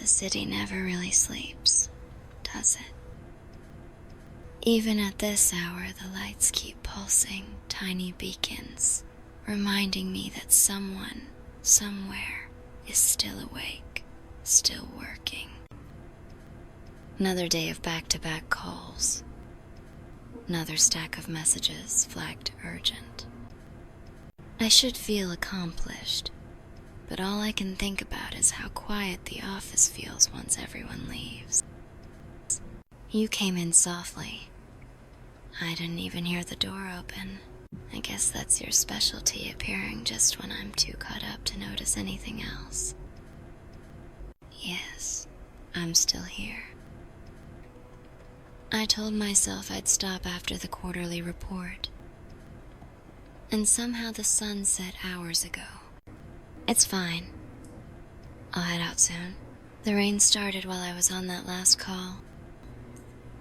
The city never really sleeps, does it? Even at this hour, the lights keep pulsing, tiny beacons, reminding me that someone, somewhere, is still awake, still working. Another day of back-to-back calls. Another stack of messages flagged urgent. I should feel accomplished, but all I can think about is how quiet the office feels once everyone leaves. You came in softly. I didn't even hear the door open. I guess that's your specialty, appearing just when I'm too caught up to notice anything else. Yes, I'm still here. I told myself I'd stop after the quarterly report. And somehow the sun set hours ago. It's fine. I'll head out soon. The rain started while I was on that last call.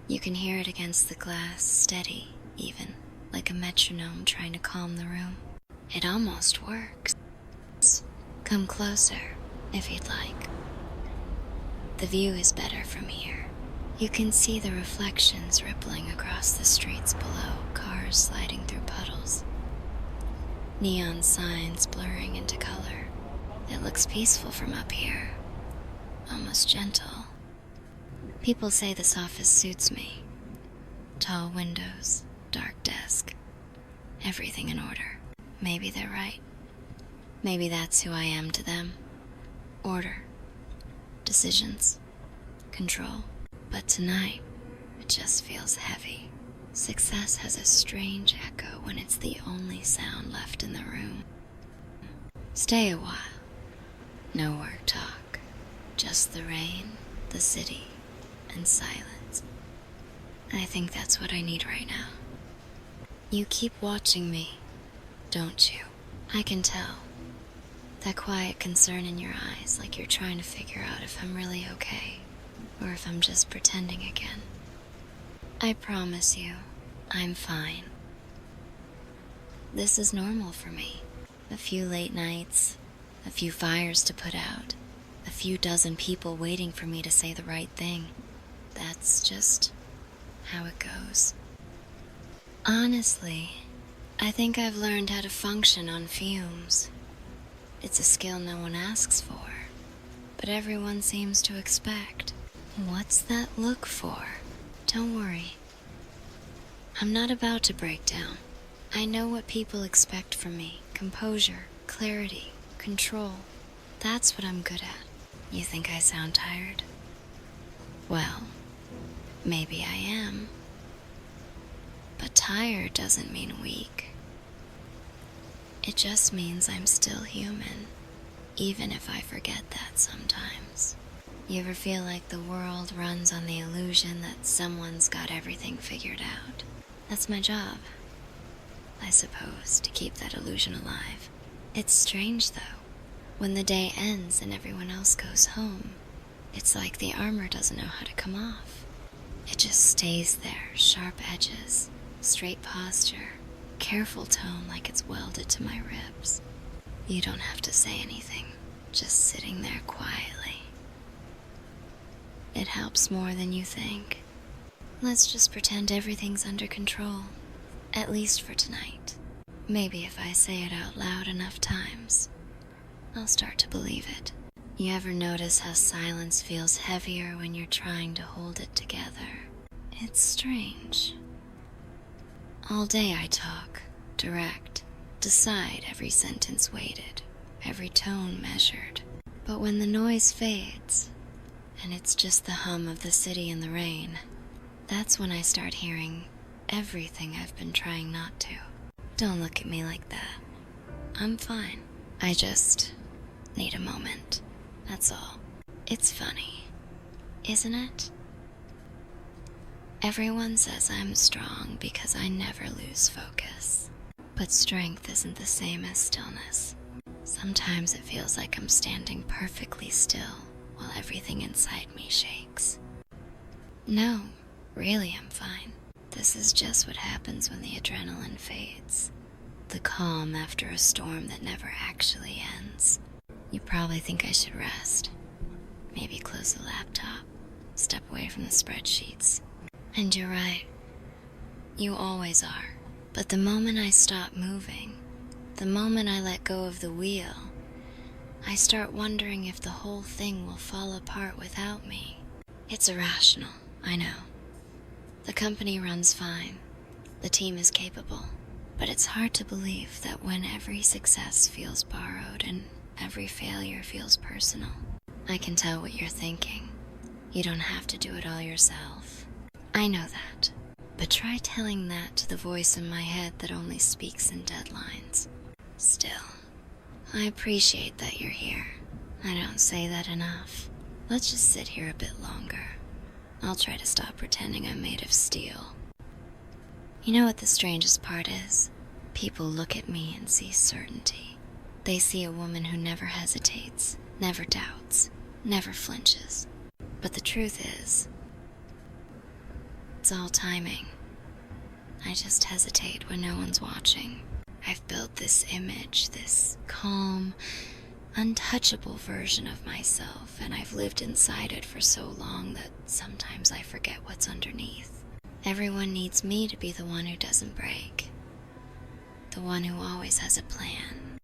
You can hear it against the glass, steady, even, like a metronome trying to calm the room. It almost works. Come closer, if you'd like. The view is better from here. You can see the reflections rippling across the streets below, cars sliding through puddles. Neon signs blurring into color. It looks peaceful from up here, almost gentle. People say this office suits me. Tall windows, dark desk, everything in order. Maybe they're right. Maybe that's who I am to them. Order, decisions, control. But tonight, it just feels heavy. Success has a strange echo when it's the only sound left in the room. Stay a while. No work talk. Just the rain, the city, and silence. I think that's what I need right now. You keep watching me, don't you? I can tell. That quiet concern in your eyes, like you're trying to figure out if I'm really okay, or if I'm just pretending again. I promise you, I'm fine. This is normal for me. A few late nights, a few fires to put out, a few dozen people waiting for me to say the right thing. That's just how it goes. Honestly, I think I've learned how to function on fumes. It's a skill no one asks for, but everyone seems to expect. What's that look for? Don't worry. I'm not about to break down. I know what people expect from me. Composure, clarity, control. That's what I'm good at. You think I sound tired? Well, maybe I am. But tired doesn't mean weak. It just means I'm still human, even if I forget that sometimes. You ever feel like the world runs on the illusion that someone's got everything figured out? That's my job, I suppose, to keep that illusion alive. It's strange, though. When the day ends and everyone else goes home, it's like the armor doesn't know how to come off. It just stays there, sharp edges, straight posture, careful tone like it's welded to my ribs. You don't have to say anything, just sitting there quietly. It helps more than you think. Let's just pretend everything's under control, at least for tonight. Maybe if I say it out loud enough times, I'll start to believe it. You ever notice how silence feels heavier when you're trying to hold it together? It's strange. All day I talk, direct, decide every sentence weighted, every tone measured. But when the noise fades, and it's just the hum of the city in the rain, that's when I start hearing everything I've been trying not to. Don't look at me like that. I'm fine. I just need a moment. That's all. It's funny, isn't it? Everyone says I'm strong because I never lose focus. But strength isn't the same as stillness. Sometimes it feels like I'm standing perfectly still while everything inside me shakes. No, really I'm fine. This is just what happens when the adrenaline fades. The calm after a storm that never actually ends. You probably think I should rest. Maybe close the laptop, step away from the spreadsheets. And you're right. You always are. But the moment I stop moving, the moment I let go of the wheel, I start wondering if the whole thing will fall apart without me. It's irrational, I know. The company runs fine. The team is capable. But it's hard to believe that when every success feels borrowed and every failure feels personal. I can tell what you're thinking. You don't have to do it all yourself. I know that. But try telling that to the voice in my head that only speaks in deadlines. Still, I appreciate that you're here. I don't say that enough. Let's just sit here a bit longer. I'll try to stop pretending I'm made of steel. You know what the strangest part is? People look at me and see certainty. They see a woman who never hesitates, never doubts, never flinches. But the truth is, it's all timing. I just hesitate when no one's watching. I've built this image, this calm, untouchable version of myself, and I've lived inside it for so long that sometimes I forget what's underneath. Everyone needs me to be the one who doesn't break, the one who always has a plan.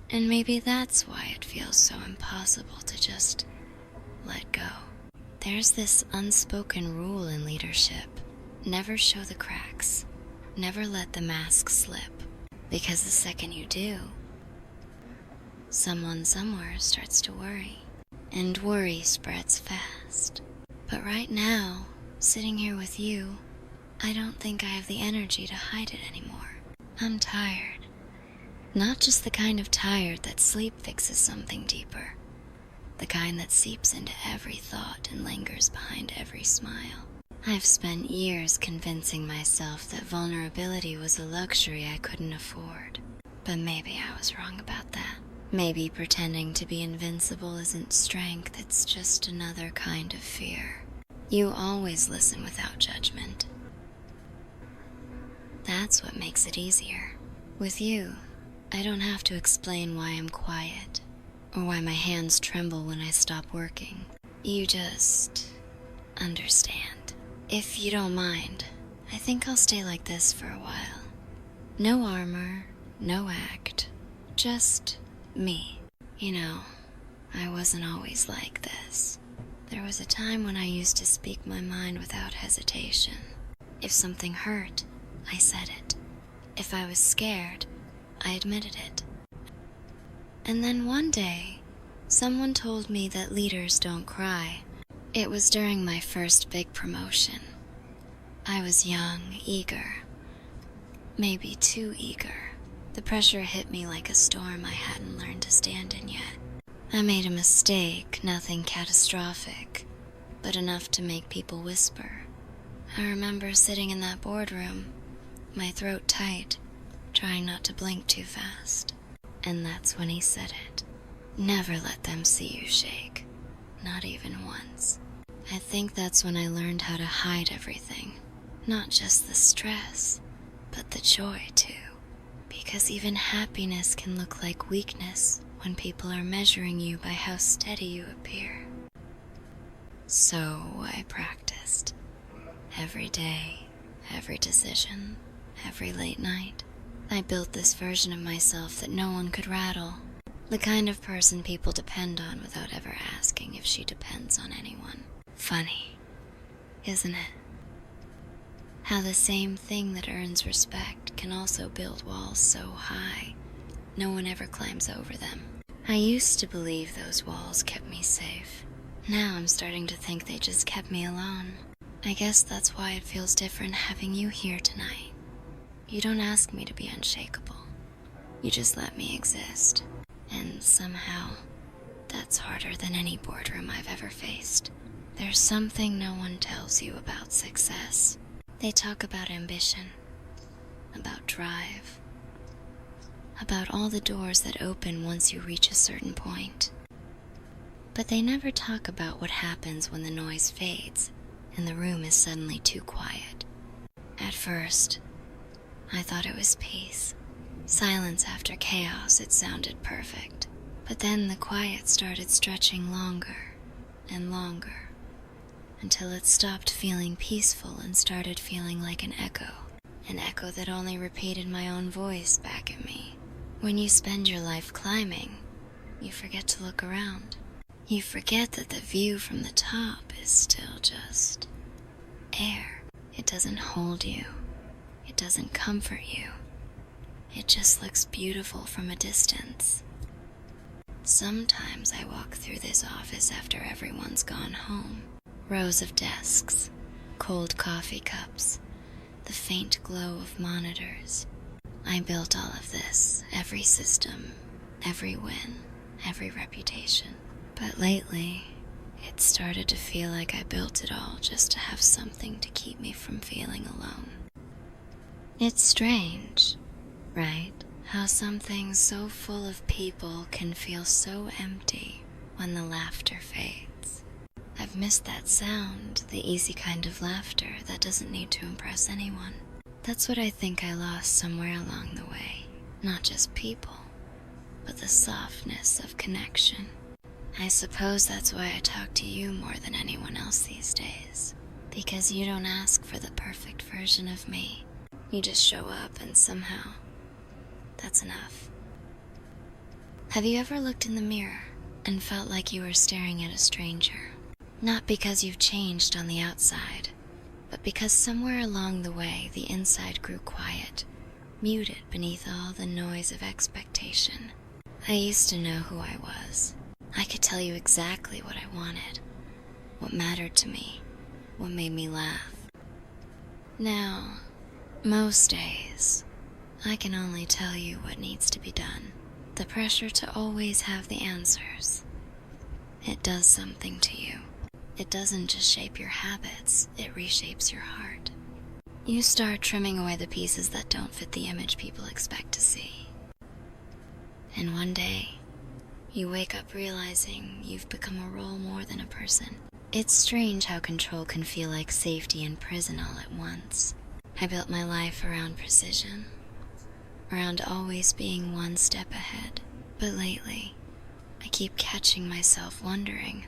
And maybe that's why it feels so impossible to just let go. There's this unspoken rule in leadership. Never show the cracks. Never let the mask slip. Because the second you do, someone somewhere starts to worry. And worry spreads fast. But right now, sitting here with you, I don't think I have the energy to hide it anymore. I'm tired. Not just the kind of tired that sleep fixes something deeper. The kind that seeps into every thought and lingers behind every smile. I've spent years convincing myself that vulnerability was a luxury I couldn't afford. But maybe I was wrong about that. Maybe pretending to be invincible isn't strength, it's just another kind of fear. You always listen without judgment. That's what makes it easier. With you, I don't have to explain why I'm quiet, or why my hands tremble when I stop working. You just understand. If you don't mind, I think I'll stay like this for a while. No armor, no act, just me. You know, I wasn't always like this. There was a time when I used to speak my mind without hesitation. If something hurt, I said it. If I was scared, I admitted it. And then one day, someone told me that leaders don't cry. It was during my first big promotion. I was young, eager. Maybe too eager. The pressure hit me like a storm I hadn't learned to stand in yet. I made a mistake, nothing catastrophic, but enough to make people whisper. I remember sitting in that boardroom, my throat tight, trying not to blink too fast. And that's when he said it. Never let them see you shake, not even once. I think that's when I learned how to hide everything. Not just the stress, but the joy too. Because even happiness can look like weakness when people are measuring you by how steady you appear. So I practiced. Every day, every decision, every late night. I built this version of myself that no one could rattle. The kind of person people depend on without ever asking if she depends on anyone. Funny, isn't it? How the same thing that earns respect can also build walls so high, no one ever climbs over them. I used to believe those walls kept me safe. Now I'm starting to think they just kept me alone. I guess that's why it feels different having you here tonight. You don't ask me to be unshakable. You just let me exist. And somehow, that's harder than any boardroom I've ever faced. There's something no one tells you about success. They talk about ambition, about drive, about all the doors that open once you reach a certain point. But they never talk about what happens when the noise fades and the room is suddenly too quiet. At first, I thought it was peace. Silence after chaos, it sounded perfect. But then the quiet started stretching longer and longer, until it stopped feeling peaceful and started feeling like an echo that only repeated my own voice back at me. When you spend your life climbing, you forget to look around. You forget that the view from the top is still just air. It doesn't hold you. It doesn't comfort you. It just looks beautiful from a distance. Sometimes I walk through this office after everyone's gone home. Rows of desks, cold coffee cups, the faint glow of monitors. I built all of this, every system, every win, every reputation. But lately, it started to feel like I built it all just to have something to keep me from feeling alone. It's strange, right? How something so full of people can feel so empty when the laughter fades. I've missed that sound, the easy kind of laughter that doesn't need to impress anyone. That's what I think I lost somewhere along the way. Not just people, but the softness of connection. I suppose that's why I talk to you more than anyone else these days. Because you don't ask for the perfect version of me. You just show up and somehow, that's enough. Have you ever looked in the mirror and felt like you were staring at a stranger? Not because you've changed on the outside, but because somewhere along the way the inside grew quiet, muted beneath all the noise of expectation. I used to know who I was. I could tell you exactly what I wanted, what mattered to me, what made me laugh. Now, most days, I can only tell you what needs to be done. The pressure to always have the answers. It does something to you. It doesn't just shape your habits, it reshapes your heart. You start trimming away the pieces that don't fit the image people expect to see. And one day, you wake up realizing you've become a role more than a person. It's strange how control can feel like safety and prison all at once. I built my life around precision, around always being one step ahead. But lately, I keep catching myself wondering,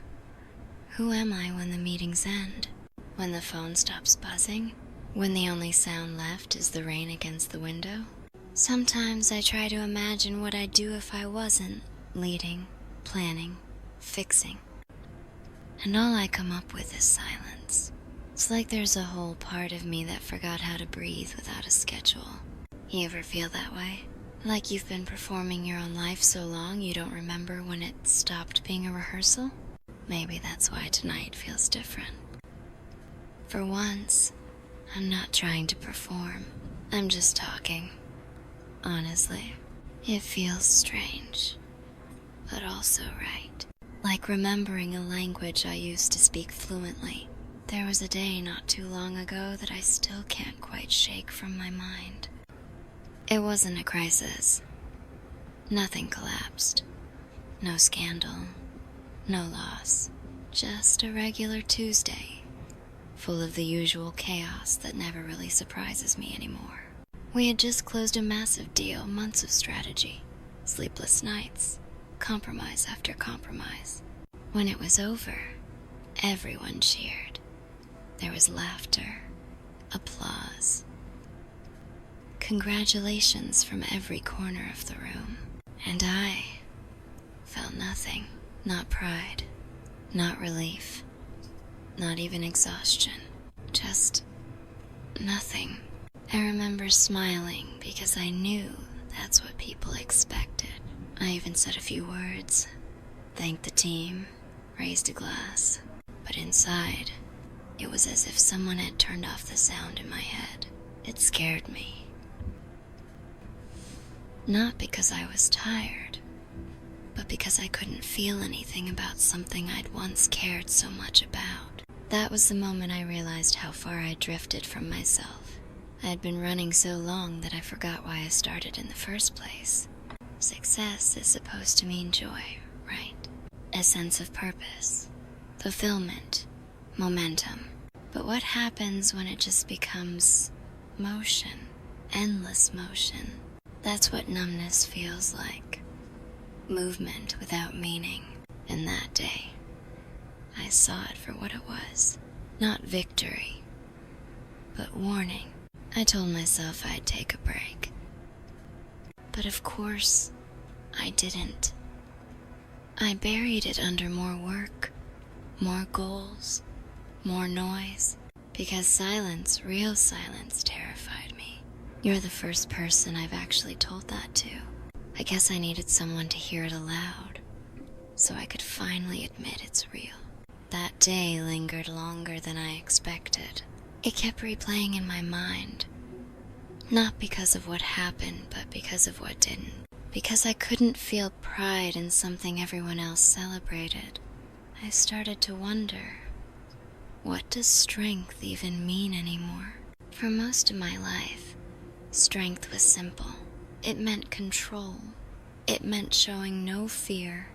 who am I when the meetings end? When the phone stops buzzing? When the only sound left is the rain against the window? Sometimes I try to imagine what I'd do if I wasn't leading, planning, fixing. And all I come up with is silence. It's like there's a whole part of me that forgot how to breathe without a schedule. You ever feel that way? Like you've been performing your own life so long you don't remember when it stopped being a rehearsal? Maybe that's why tonight feels different. For once, I'm not trying to perform. I'm just talking. Honestly, it feels strange, but also right. Like remembering a language I used to speak fluently. There was a day not too long ago that I still can't quite shake from my mind. It wasn't a crisis. Nothing collapsed. No scandal. No loss. Just a regular Tuesday, full of the usual chaos that never really surprises me anymore. We had just closed a massive deal, months of strategy, sleepless nights, compromise after compromise. When it was over, everyone cheered. There was laughter, applause, congratulations from every corner of the room. And I felt nothing. Not pride, not relief, not even exhaustion. Just nothing. I remember smiling because I knew that's what people expected. I even said a few words, thanked the team, raised a glass. But inside, it was as if someone had turned off the sound in my head. It scared me. Not because I was tired, but because I couldn't feel anything about something I'd once cared so much about. That was the moment I realized how far I'd drifted from myself. I had been running so long that I forgot why I started in the first place. Success is supposed to mean joy, right? A sense of purpose, fulfillment, momentum. But what happens when it just becomes motion, endless motion? That's what numbness feels like. Movement without meaning. And that day, I saw it for what it was. Not victory, but warning. I told myself I'd take a break. But of course, I didn't. I buried it under more work, more goals, more noise, because silence, real silence, terrified me. You're the first person I've actually told that to. I guess I needed someone to hear it aloud, so I could finally admit it's real. That day lingered longer than I expected. It kept replaying in my mind, not because of what happened, but because of what didn't. Because I couldn't feel pride in something everyone else celebrated. I started to wonder, what does strength even mean anymore? For most of my life, strength was simple. It meant control. It meant showing no fear,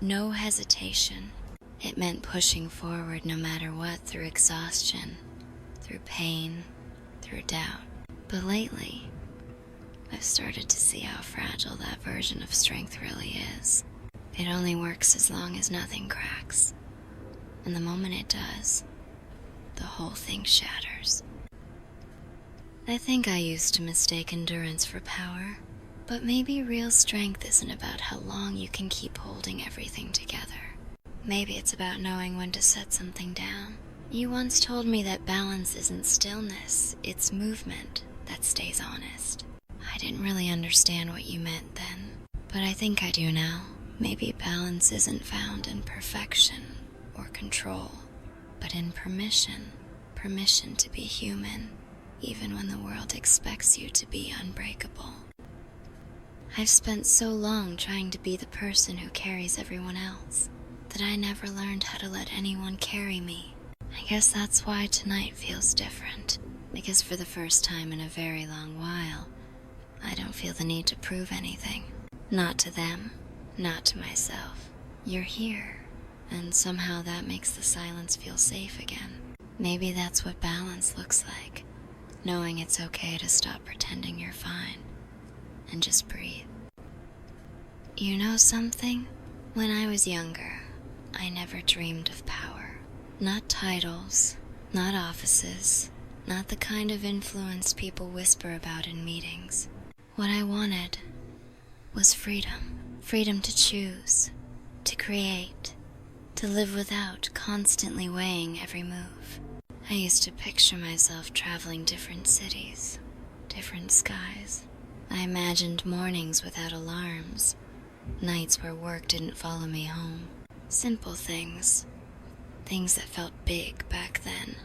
no hesitation. It meant pushing forward no matter what, through exhaustion, through pain, through doubt. But lately, I've started to see how fragile that version of strength really is. It only works as long as nothing cracks. And the moment it does, the whole thing shatters. I think I used to mistake endurance for power, but maybe real strength isn't about how long you can keep holding everything together. Maybe it's about knowing when to set something down. You once told me that balance isn't stillness, it's movement that stays honest. I didn't really understand what you meant then, but I think I do now. Maybe balance isn't found in perfection or control, but in permission. Permission to be human, even when the world expects you to be unbreakable. I've spent so long trying to be the person who carries everyone else, that I never learned how to let anyone carry me. I guess that's why tonight feels different, because for the first time in a very long while, I don't feel the need to prove anything. Not to them, not to myself. You're here, and somehow that makes the silence feel safe again. Maybe that's what balance looks like, knowing it's okay to stop pretending you're fine, and just breathe. You know something? When I was younger, I never dreamed of power. Not titles, not offices, not the kind of influence people whisper about in meetings. What I wanted was freedom. Freedom to choose, to create, to live without constantly weighing every move. I used to picture myself traveling different cities, different skies. I imagined mornings without alarms, nights where work didn't follow me home. Simple things, things that felt big back then.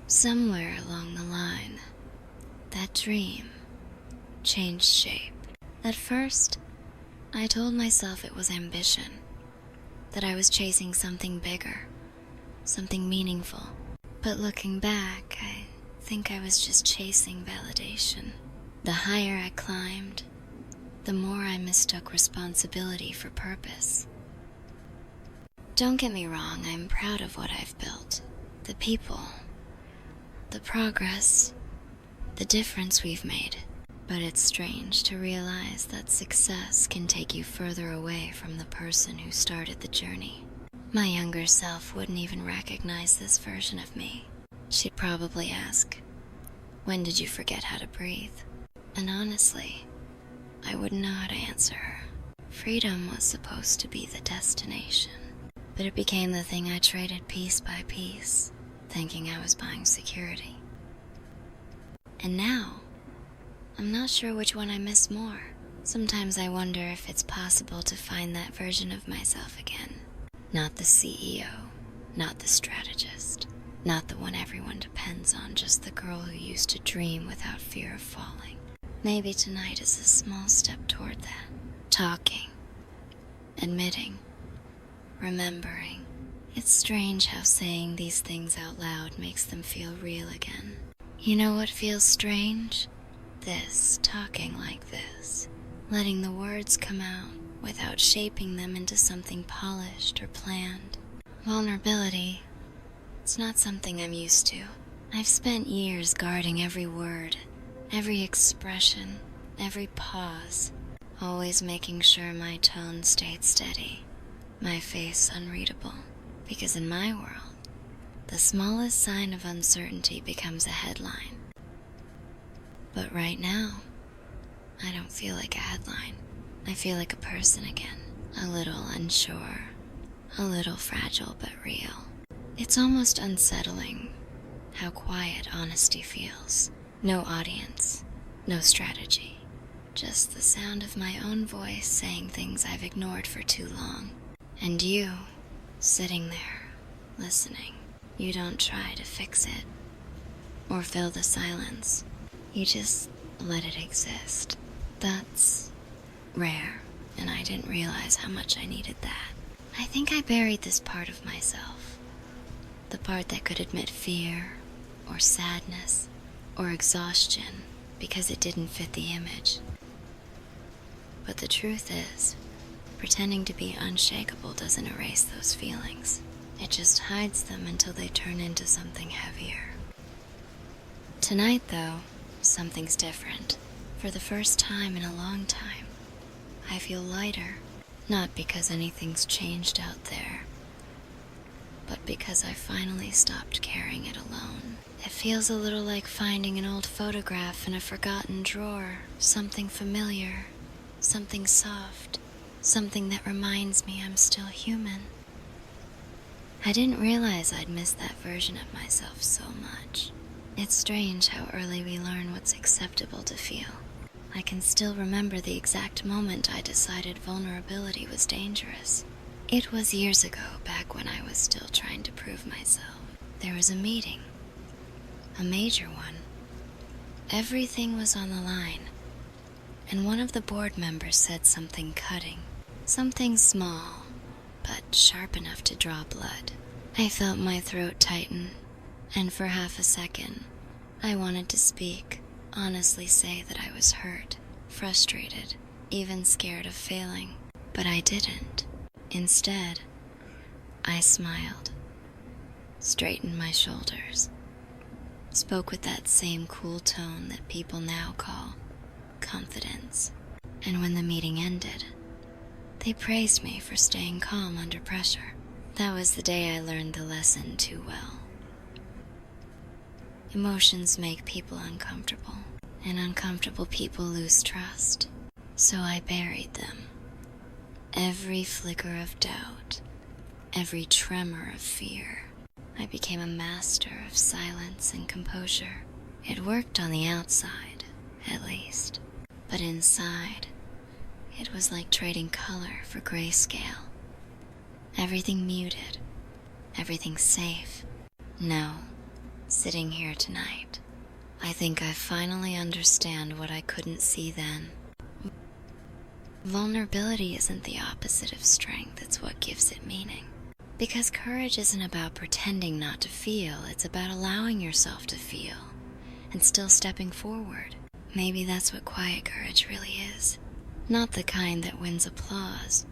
Somewhere along the line, that dream changed shape. At first, I told myself it was ambition, that I was chasing something bigger, something meaningful. But looking back, I think I was just chasing validation. The higher I climbed, the more I mistook responsibility for purpose. Don't get me wrong, I'm proud of what I've built. The people, the progress, the difference we've made. But it's strange to realize that success can take you further away from the person who started the journey. My younger self wouldn't even recognize this version of me. She'd probably ask, "When did you forget how to breathe?" And honestly, I wouldn't know how to answer her. Freedom was supposed to be the destination, but it became the thing I traded piece by piece, thinking I was buying security. And now, I'm not sure which one I miss more. Sometimes I wonder if it's possible to find that version of myself again. Not the CEO, not the strategist, not the one everyone depends on, just the girl who used to dream without fear of falling. Maybe tonight is a small step toward that. Talking, admitting, remembering. It's strange how saying these things out loud makes them feel real again. You know what feels strange? This, talking like this, letting the words come out without shaping them into something polished or planned. Vulnerability, it's not something I'm used to. I've spent years guarding every word, every expression, every pause, always making sure my tone stayed steady, my face unreadable. Because in my world, the smallest sign of uncertainty becomes a headline. But right now, I don't feel like a headline. I feel like a person again. A little unsure, a little fragile but real. It's almost unsettling how quiet honesty feels. No audience, no strategy. Just the sound of my own voice saying things I've ignored for too long. And you, sitting there, listening. You don't try to fix it or fill the silence. You just let it exist. That's rare, and I didn't realize how much I needed that. I think I buried this part of myself. The part that could admit fear, or sadness, or exhaustion, because it didn't fit the image. But the truth is, pretending to be unshakable doesn't erase those feelings. It just hides them until they turn into something heavier. Tonight, though, something's different. For the first time in a long time, I feel lighter. Not because anything's changed out there, but because I finally stopped carrying it alone. It feels a little like finding an old photograph in a forgotten drawer, something familiar, something soft, something that reminds me I'm still human. I didn't realize I'd missed that version of myself so much. It's strange how early we learn what's acceptable to feel. I can still remember the exact moment I decided vulnerability was dangerous. It was years ago, back when I was still trying to prove myself. There was a meeting, a major one. Everything was on the line, and one of the board members said something cutting, something small, but sharp enough to draw blood. I felt my throat tighten, and for half a second, I wanted to speak, honestly say that I was hurt, frustrated, even scared of failing. But I didn't. Instead, I smiled, straightened my shoulders, spoke with that same cool tone that people now call confidence. And when the meeting ended, they praised me for staying calm under pressure. That was the day I learned the lesson too well. Emotions make people uncomfortable, and uncomfortable people lose trust. So I buried them. Every flicker of doubt, every tremor of fear. I became a master of silence and composure. It worked on the outside, at least. But inside, it was like trading color for grayscale. Everything muted, everything safe. No. Sitting here tonight, I think I finally understand what I couldn't see then. Vulnerability isn't the opposite of strength, it's what gives it meaning. Because courage isn't about pretending not to feel, it's about allowing yourself to feel, and still stepping forward. Maybe that's what quiet courage really is. Not the kind that wins applause,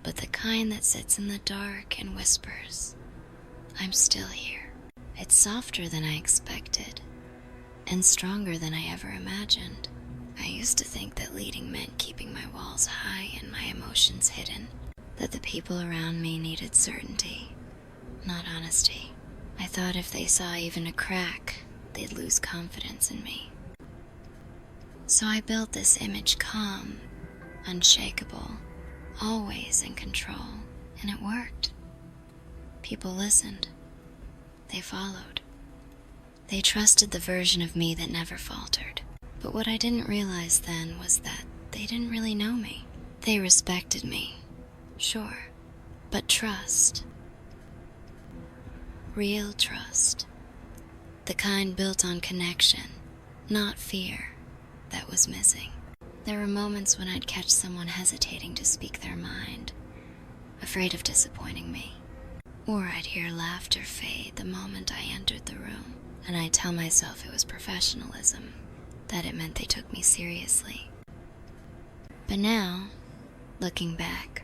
but the kind that sits in the dark and whispers, "I'm still here." It's softer than I expected, and stronger than I ever imagined. I used to think that leading meant keeping my walls high and my emotions hidden, that the people around me needed certainty, not honesty. I thought if they saw even a crack, they'd lose confidence in me. So I built this image calm, unshakable, always in control, and it worked. People listened. They followed. They trusted the version of me that never faltered. But what I didn't realize then was that they didn't really know me. They respected me, sure, but trust. Real trust. The kind built on connection, not fear, that was missing. There were moments when I'd catch someone hesitating to speak their mind, afraid of disappointing me. Or I'd hear laughter fade the moment I entered the room, and I'd tell myself it was professionalism, that it meant they took me seriously. But now, looking back,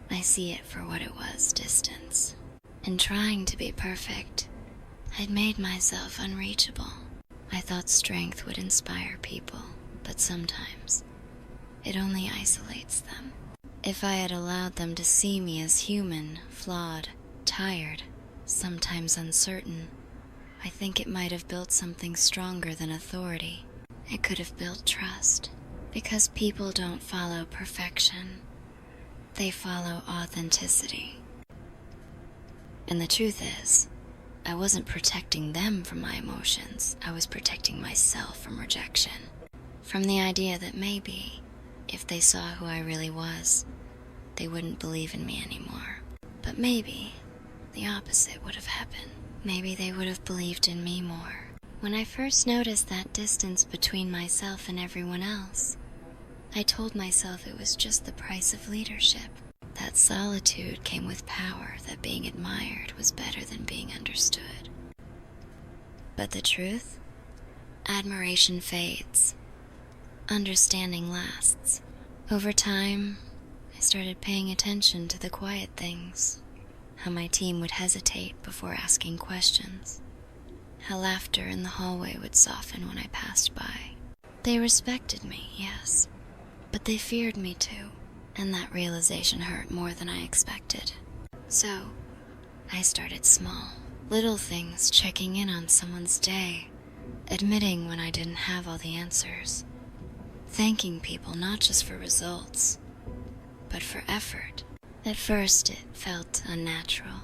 I see it for what it was, distance. In trying to be perfect, I'd made myself unreachable. I thought strength would inspire people, but sometimes it only isolates them. If I had allowed them to see me as human, flawed, Tired, sometimes uncertain, I think it might have built something stronger than authority. It could have built trust, because people don't follow perfection. They follow authenticity. And the truth is, I wasn't protecting them from my emotions. I was protecting myself from rejection. From the idea that maybe, if they saw who I really was, they wouldn't believe in me anymore. But maybe the opposite would have happened. Maybe they would have believed in me more. When I first noticed that distance between myself and everyone else, I told myself it was just the price of leadership. That solitude came with power, that being admired was better than being understood. But the truth? Admiration fades. Understanding lasts. Over time, I started paying attention to the quiet things. How my team would hesitate before asking questions. How laughter in the hallway would soften when I passed by. They respected me, yes, but they feared me too, and that realization hurt more than I expected. So, I started small. Little things, checking in on someone's day, admitting when I didn't have all the answers, thanking people not just for results, but for effort. At first, it felt unnatural,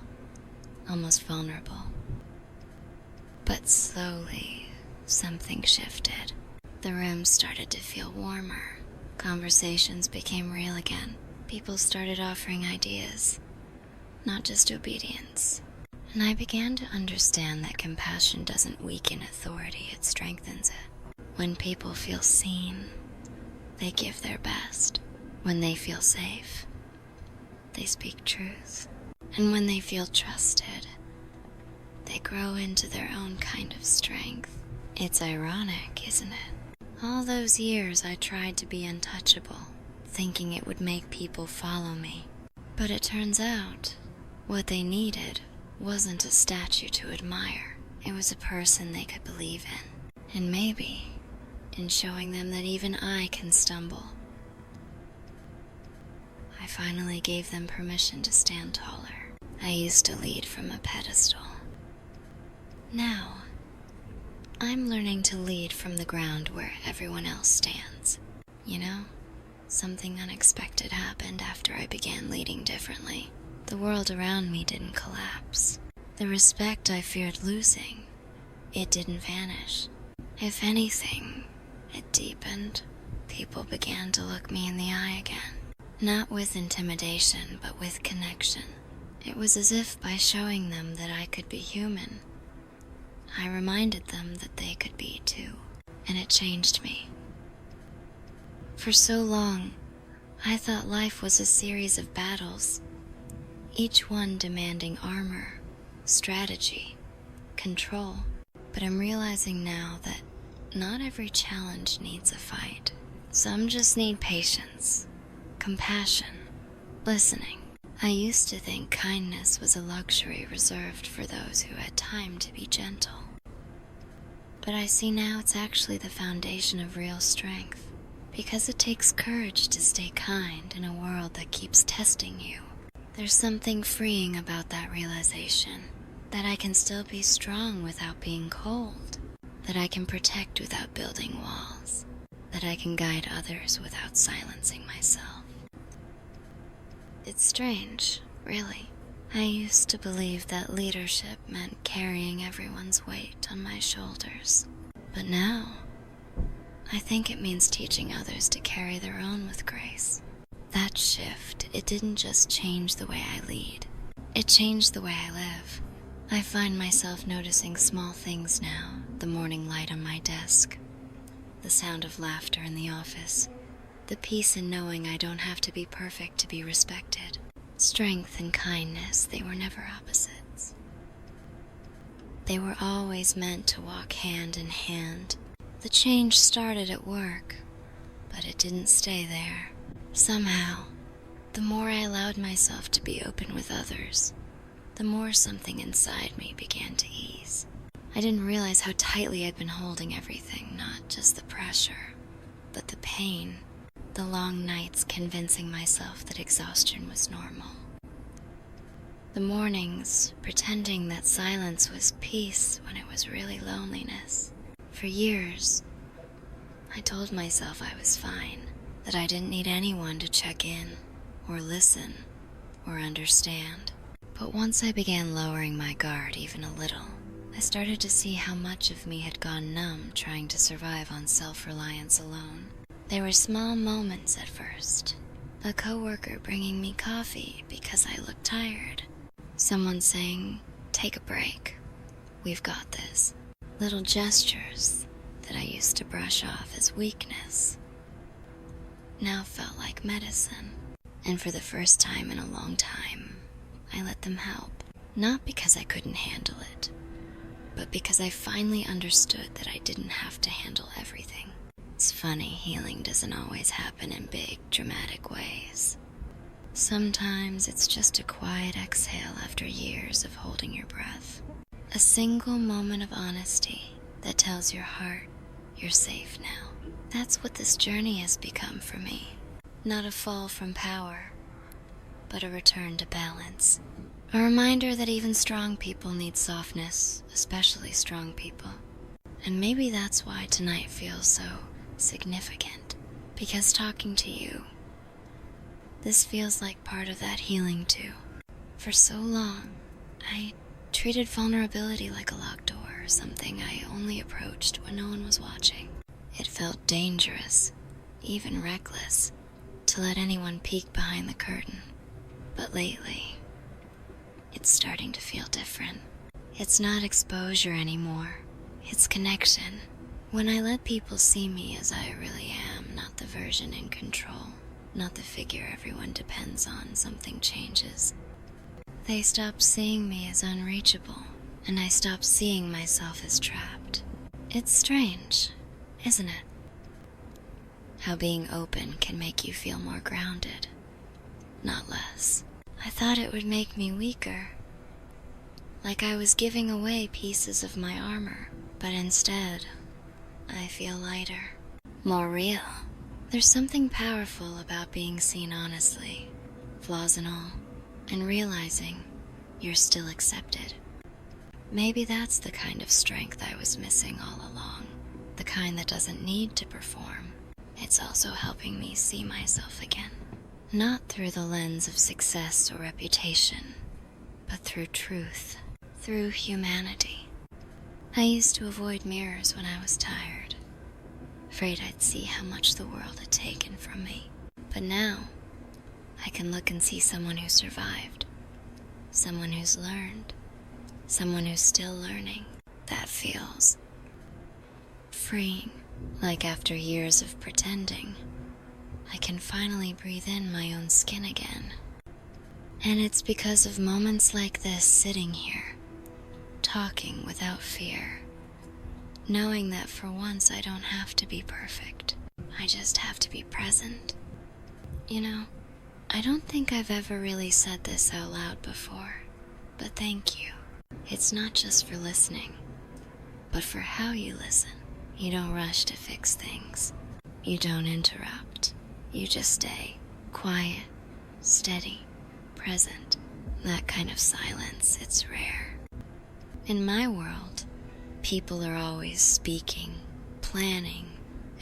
almost vulnerable. But slowly, something shifted. The room started to feel warmer. Conversations became real again. People started offering ideas, not just obedience. And I began to understand that compassion doesn't weaken authority, it strengthens it. When people feel seen, they give their best. When they feel safe, they speak truth. And when they feel trusted, they grow into their own kind of strength. It's ironic, isn't it? All those years I tried to be untouchable, thinking it would make people follow me. But it turns out, what they needed wasn't a statue to admire. It was a person they could believe in. And maybe, in showing them that even I can stumble, I finally gave them permission to stand taller. I used to lead from a pedestal. Now, I'm learning to lead from the ground where everyone else stands. You know, something unexpected happened after I began leading differently. The world around me didn't collapse. The respect I feared losing, it didn't vanish. If anything, it deepened. People began to look me in the eye again. Not with intimidation, but with connection. It was as if by showing them that I could be human, I reminded them that they could be too. And it changed me. For so long, I thought life was a series of battles, each one demanding armor, strategy, control. But I'm realizing now that not every challenge needs a fight. Some just need patience, compassion, listening. I used to think kindness was a luxury reserved for those who had time to be gentle. But I see now it's actually the foundation of real strength, because it takes courage to stay kind in a world that keeps testing you. There's something freeing about that realization, that I can still be strong without being cold, that I can protect without building walls, that I can guide others without silencing myself. It's strange, really. I used to believe that leadership meant carrying everyone's weight on my shoulders. But now, I think it means teaching others to carry their own with grace. That shift, it didn't just change the way I lead. It changed the way I live. I find myself noticing small things now. The morning light on my desk, the sound of laughter in the office, the peace in knowing I don't have to be perfect to be respected. Strength and kindness, they were never opposites. They were always meant to walk hand in hand. The change started at work, but it didn't stay there. Somehow, the more I allowed myself to be open with others, the more something inside me began to ease. I didn't realize how tightly I'd been holding everything, not just the pressure, but the pain. The long nights convincing myself that exhaustion was normal. The mornings pretending that silence was peace when it was really loneliness. For years, I told myself I was fine, that I didn't need anyone to check in, or listen, or understand. But once I began lowering my guard even a little, I started to see how much of me had gone numb trying to survive on self-reliance alone. There were small moments at first. A coworker bringing me coffee because I looked tired. Someone saying, "Take a break. We've got this." Little gestures that I used to brush off as weakness now felt like medicine. And for the first time in a long time, I let them help. Not because I couldn't handle it, but because I finally understood that I didn't have to handle everything. It's funny, healing doesn't always happen in big, dramatic ways. Sometimes it's just a quiet exhale after years of holding your breath. A single moment of honesty that tells your heart you're safe now. That's what this journey has become for me. Not a fall from power, but a return to balance. A reminder that even strong people need softness, especially strong people. And maybe that's why tonight feels so significant. Because talking to you, this feels like part of that healing too. For so long, I treated vulnerability like a locked door, something I only approached when no one was watching. It felt dangerous, even reckless, to let anyone peek behind the curtain. But lately, it's starting to feel different. It's not exposure anymore, it's connection. When I let people see me as I really am, not the version in control, not the figure everyone depends on, something changes. They stop seeing me as unreachable, and I stop seeing myself as trapped. It's strange, isn't it? How being open can make you feel more grounded, not less. I thought it would make me weaker, like I was giving away pieces of my armor, but instead, I feel lighter, more real. There's something powerful about being seen honestly, flaws and all, and realizing you're still accepted. Maybe that's the kind of strength I was missing all along, the kind that doesn't need to perform. It's also helping me see myself again, not through the lens of success or reputation, but through truth, through humanity. I used to avoid mirrors when I was tired, afraid I'd see how much the world had taken from me. But now, I can look and see someone who survived, someone who's learned, someone who's still learning. That feels freeing, like after years of pretending, I can finally breathe in my own skin again. And it's because of moments like this, sitting here, talking without fear, knowing that for once I don't have to be perfect. I just have to be present. You know, I don't think I've ever really said this out loud before, but thank you. It's not just for listening, but for how you listen. You don't rush to fix things. You don't interrupt. You just stay quiet, steady, present. That kind of silence, it's rare. In my world, people are always speaking, planning,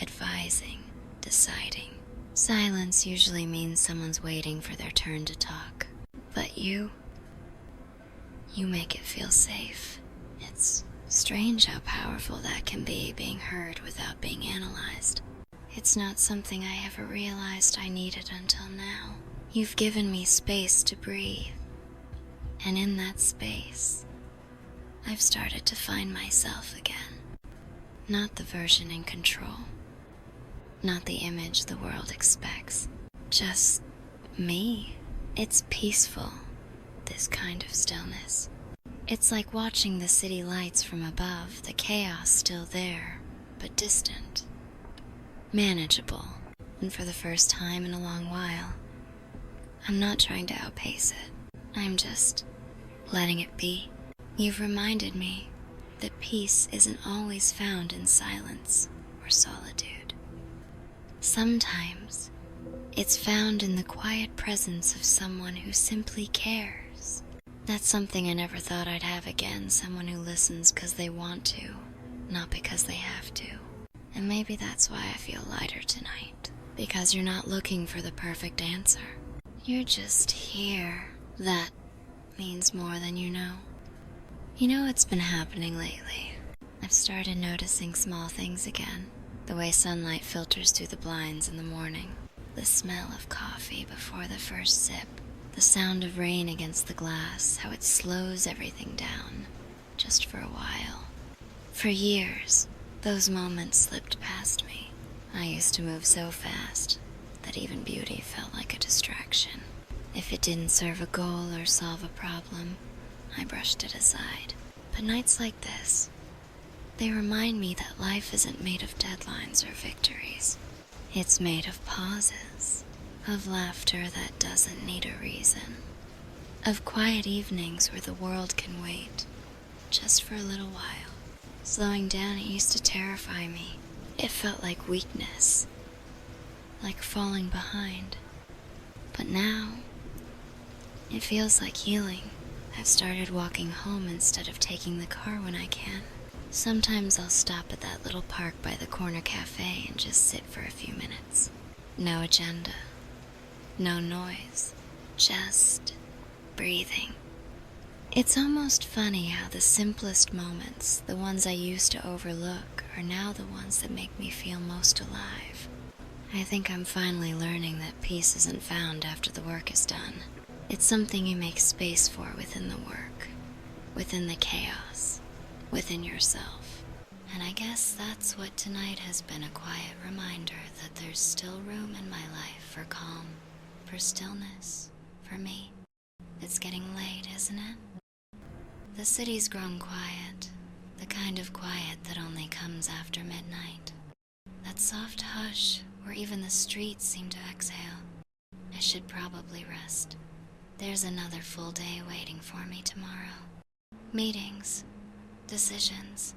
advising, deciding. Silence usually means someone's waiting for their turn to talk. But you make it feel safe. It's strange how powerful that can be, being heard without being analyzed. It's not something I ever realized I needed until now. You've given me space to breathe. And in that space, I've started to find myself again. Not the version in control. Not the image the world expects. Just me. It's peaceful, this kind of stillness. It's like watching the city lights from above, the chaos still there, but distant. Manageable. And for the first time in a long while, I'm not trying to outpace it. I'm just letting it be. You've reminded me that peace isn't always found in silence or solitude. Sometimes it's found in the quiet presence of someone who simply cares. That's something I never thought I'd have again, someone who listens because they want to, not because they have to. And maybe that's why I feel lighter tonight, because you're not looking for the perfect answer. You're just here. That means more than you know. You know what's been happening lately? I've started noticing small things again. The way sunlight filters through the blinds in the morning. The smell of coffee before the first sip. The sound of rain against the glass, how it slows everything down, just for a while. For years, those moments slipped past me. I used to move so fast that even beauty felt like a distraction. If it didn't serve a goal or solve a problem, I brushed it aside. But nights like this, they remind me that life isn't made of deadlines or victories. It's made of pauses, of laughter that doesn't need a reason, of quiet evenings where the world can wait, just for a little while. Slowing down, it used to terrify me. It felt like weakness, like falling behind. But now, it feels like healing. I've started walking home instead of taking the car when I can. Sometimes I'll stop at that little park by the corner cafe and just sit for a few minutes. No agenda. No noise, just breathing. It's almost funny how the simplest moments, the ones I used to overlook, are now the ones that make me feel most alive. I think I'm finally learning that peace isn't found after the work is done. It's something you make space for within the work, within the chaos, within yourself. And I guess that's what tonight has been, a quiet reminder that there's still room in my life for calm, for stillness, for me. It's getting late, isn't it? The city's grown quiet, the kind of quiet that only comes after midnight. That soft hush where even the streets seem to exhale. I should probably rest. There's another full day waiting for me tomorrow. Meetings, decisions,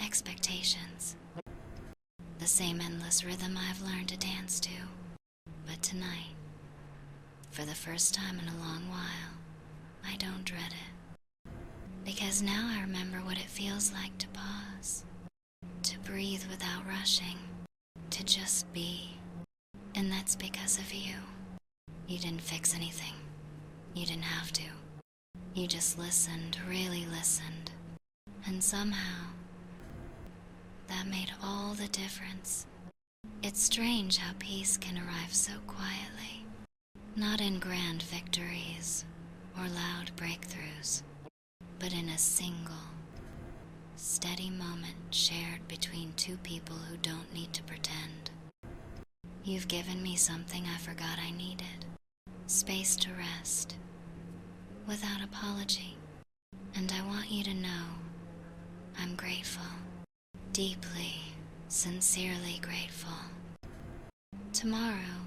expectations. The same endless rhythm I've learned to dance to. But tonight, for the first time in a long while, I don't dread it. Because now I remember what it feels like to pause, to breathe without rushing, to just be. And that's because of you. You didn't fix anything. You didn't have to. You just listened, really listened. And somehow, that made all the difference. It's strange how peace can arrive so quietly. Not in grand victories or loud breakthroughs, but in a single, steady moment shared between two people who don't need to pretend. You've given me something I forgot I needed. Space to rest, without apology. And I want you to know, I'm grateful. Deeply, sincerely grateful. Tomorrow,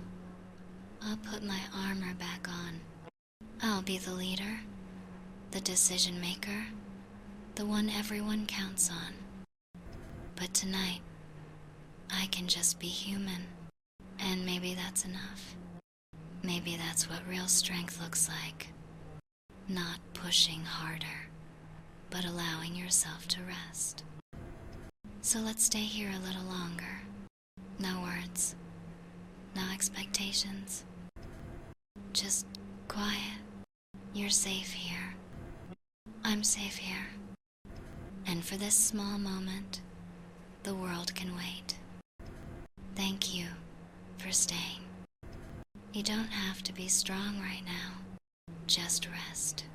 I'll put my armor back on. I'll be the leader, the decision maker, the one everyone counts on. But tonight, I can just be human. And maybe that's enough. Maybe that's what real strength looks like. Not pushing harder, but allowing yourself to rest. So let's stay here a little longer. No words, no expectations. Just quiet. You're safe here. I'm safe here. And for this small moment, the world can wait. Thank you for staying. You don't have to be strong right now. Just rest.